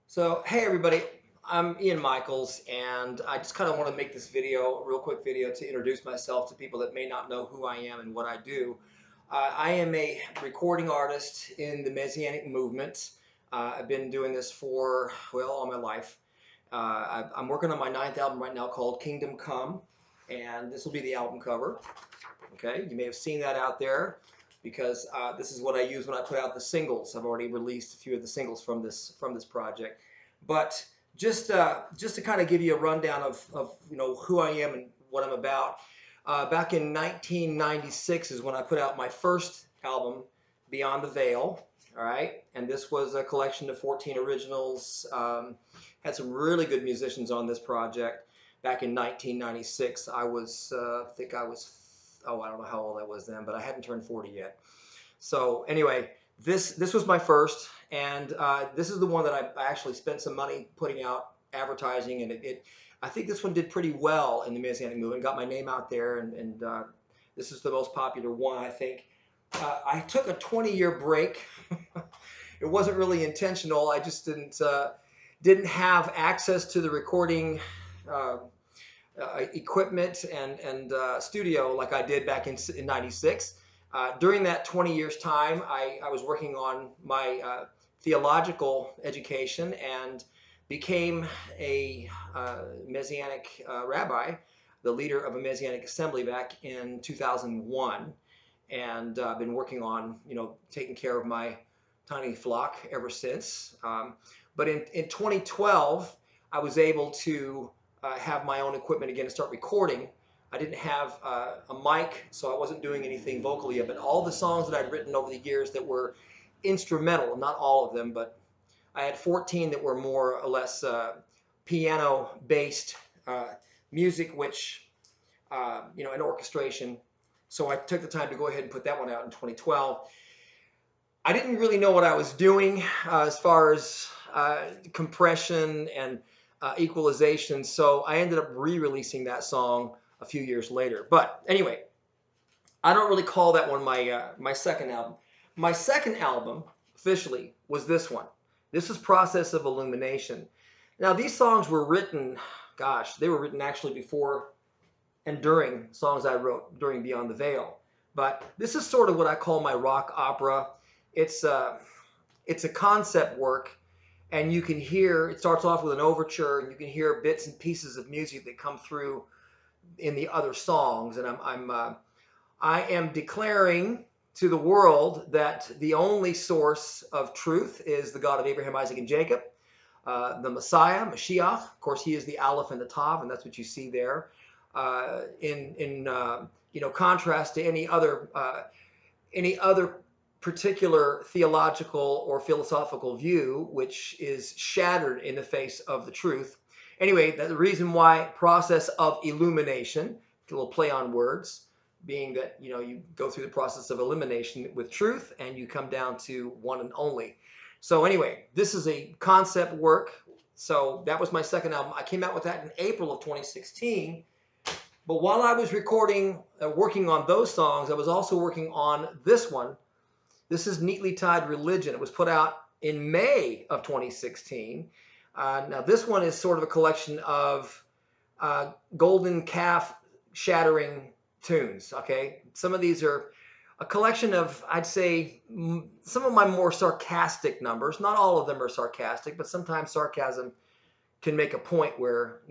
So, hey everybody, I'm Ian Michaels, and I just kind of want to make this video, a real quick video, to introduce myself to people that may not know who I am and what I do. I am a recording artist in the Messianic movement. I've been doing this for, well, all my life. I'm working on my ninth album right now called Kingdom Come, and this will be the album cover. Okay, you may have seen that out there because this is what I use when I put out the singles. I've already released a few of the singles from this project, but just to kind of give you a rundown of who I am and what I'm about. Back in 1996 is when I put out my first album, Beyond the Veil. All right, and this was a collection of 14 originals. Had some really good musicians on this project. Back in 1996, I think I was, oh, I don't know how old I was then, but I hadn't turned 40 yet. So anyway, this was my first, and this is the one that I actually spent some money putting out advertising, and I think this one did pretty well in the Messianic movement, got my name out there, and this is the most popular one, I think. I took a 20-year break. It wasn't really intentional. I just didn't have access to the recording uh, equipment and studio like I did back in '96. During that 20 years time, I was working on my theological education and became a Messianic rabbi, the leader of a Messianic assembly back in 2001, and I've been working on taking care of my tiny flock ever since. But in 2012, I was able to have my own equipment again and start recording. I didn't have a mic, so I wasn't doing anything vocally. But all the songs that I'd written over the years that were instrumental, not all of them, but I had 14 that were more or less piano-based music, which an orchestration. So I took the time to go ahead and put that one out in 2012. I didn't really know what I was doing as far as compression and equalization, so I ended up re-releasing that song a few years later. But anyway, I don't really call that one my second album. My second album officially was this one. This is Process of Illumination. Now these songs were written, gosh, they were written actually before and during songs I wrote during Beyond the Veil. But this is sort of what I call my rock opera. It's it's a concept work, and you can hear it starts off with an overture, and you can hear bits and pieces of music that come through in the other songs. And I am declaring to the world that the only source of truth is the God of Abraham, Isaac, and Jacob, the Messiah, Mashiach. Of course, he is the Aleph and the Tav, and that's what you see there. In contrast to any other particular theological or philosophical view, which is shattered in the face of the truth. Anyway, the reason why process of illumination, a little play on words, being that you go through the process of elimination with truth and you come down to one and only. So anyway, this is a concept work. So that was my second album. I came out with that in April of 2016. But while I was recording, working on those songs, I was also working on this one. This is Neatly Tied Religion. It was put out in May of 2016. Now, this one is sort of a collection of golden calf shattering tunes, okay? Some of these are a collection of, I'd say, some of my more sarcastic numbers. Not all of them are sarcastic, but sometimes sarcasm can make a point where,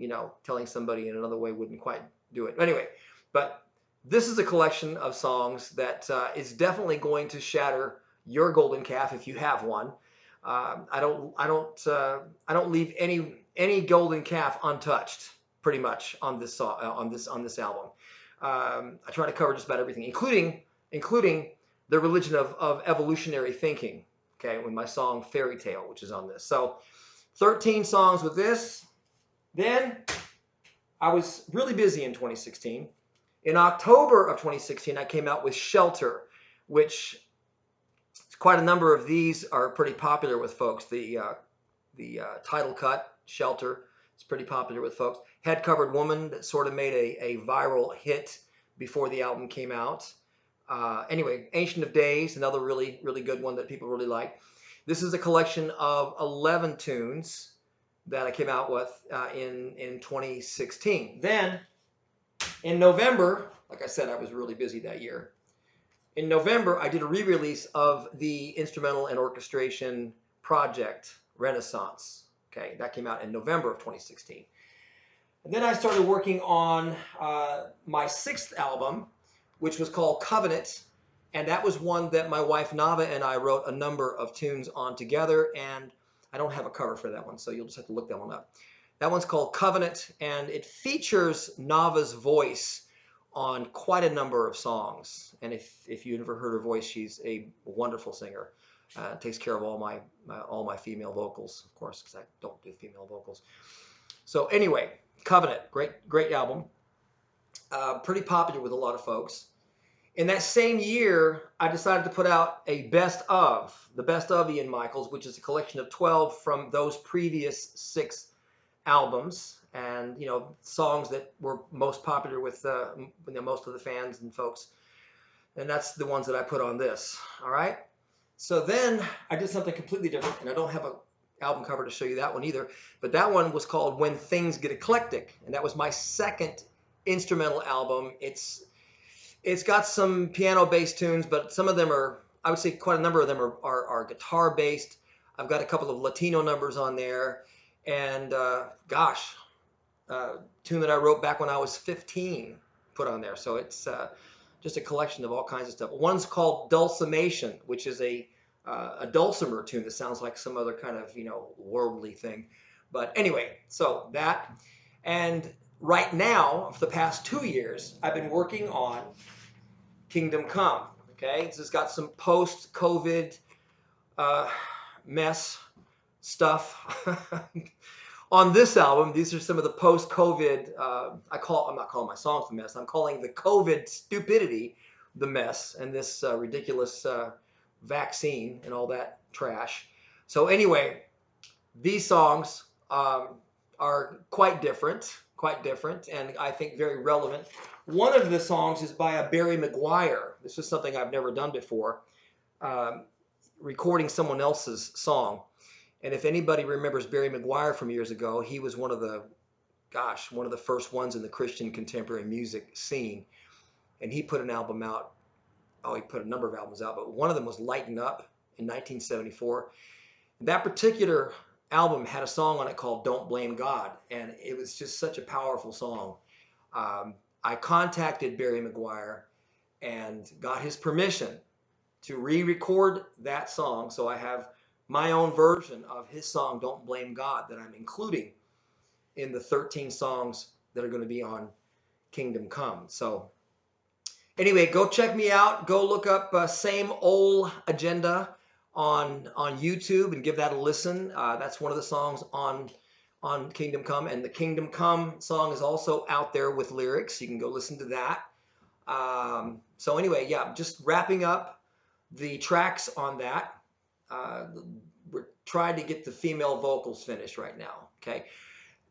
telling somebody in another way wouldn't quite do it. Anyway, but this is a collection of songs that is definitely going to shatter your golden calf if you have one. I don't leave any golden calf untouched, pretty much on this song, on this album. I try to cover just about everything, including the religion of evolutionary thinking. Okay, with my song Fairy Tale, which is on this. So 13 songs with this. Then I was really busy in 2016. In October of 2016, I came out with Shelter, which quite a number of these are pretty popular with folks. The title cut, Shelter, is pretty popular with folks. Head Covered Woman, that sort of made a viral hit before the album came out. Anyway, Ancient of Days, another really, really good one that people really like. This is a collection of 11 tunes that I came out with in 2016. Then in November, like I said, I was really busy that year. In November, I did a re-release of the instrumental and orchestration project, Renaissance. Okay, that came out in November of 2016. And then I started working on my 6th album, which was called Covenant. And that was one that my wife Nava and I wrote a number of tunes on together. And I don't have a cover for that one, so you'll just have to look that one up. That one's called Covenant, and it features Nava's voice on quite a number of songs. And if you never heard her voice, she's a wonderful singer. Takes care of all my female vocals, of course, because I don't do female vocals. So anyway, Covenant, great album. Pretty popular with a lot of folks. In that same year, I decided to put out a the best of Ian Michaels, which is a collection of 12 from those previous 6 albums, and songs that were most popular with most of the fans and folks, and that's the ones that I put on this. All right, so then I did something completely different, and I don't have an album cover to show you that one either, but that one was called When Things Get Eclectic, and that was my 2nd instrumental album. It's got some piano-based tunes, but some of them are, I would say quite a number of them are guitar-based. I've got a couple of Latino numbers on there, and tune that I wrote back when I was 15 put on there. So it's just a collection of all kinds of stuff. One's called Dulcimation, which is a dulcimer tune that sounds like some other kind of worldly thing. But anyway, so that, and right now for the past 2 years I've been working on Kingdom Come. Okay, this has got some post-COVID mess stuff. On this album, these are some of the post-COVID, I'm not calling my songs the mess, I'm calling the COVID stupidity the mess, and this ridiculous vaccine and all that trash. So anyway, these songs are quite different, and I think very relevant. One of the songs is by a Barry McGuire. This is something I've never done before, recording someone else's song. And if anybody remembers Barry McGuire from years ago, he was one of the first ones in the Christian contemporary music scene. And he put an album out. He put a number of albums out, but one of them was Lighten Up in 1974. That particular album had a song on it called Don't Blame God, and it was just such a powerful song. I contacted Barry McGuire and got his permission to re-record that song, so I have my own version of his song Don't Blame God that I'm including in the 13 songs that are going to be on Kingdom Come. So anyway, go check me out. Go look up Same Old Agenda on YouTube and give that a listen. That's one of the songs on Kingdom Come, and the Kingdom Come song is also out there with lyrics. You can go listen to that. So anyway, yeah, just wrapping up the tracks on that. We're trying to get the female vocals finished right now. Okay,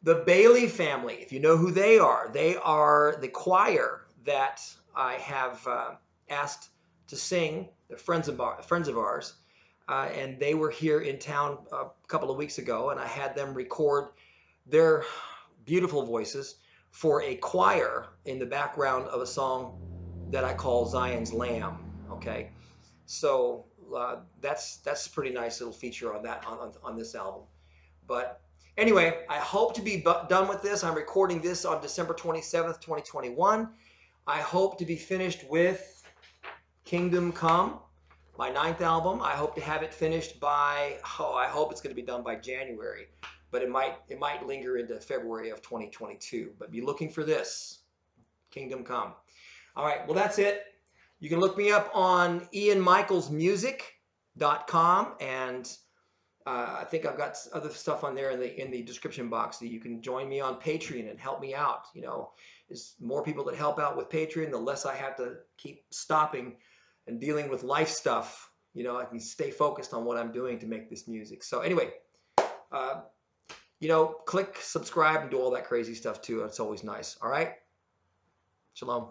the Bailey family, if you know who they are the choir that I have asked to sing. They're friends of ours, and they were here in town a couple of weeks ago, and I had them record their beautiful voices for a choir in the background of a song that I call Zion's Lamb. Okay, so that's a pretty nice little feature on that on this album. But anyway, I hope to be done with this. I'm recording this on December 27th, 2021. I hope to be finished with Kingdom Come, my 9th album. I hope to have it finished by, I hope it's going to be done by January, but it might linger into February of 2022. But be looking for this, Kingdom Come. All right, well, that's it. You can look me up on ianmichaelsmusic.com, and I think I've got other stuff on there in the description box that you can join me on Patreon and help me out. There's more people that help out with Patreon, the less I have to keep stopping and dealing with life stuff. I can stay focused on what I'm doing to make this music. So anyway, click subscribe and do all that crazy stuff too. It's always nice. All right. Shalom.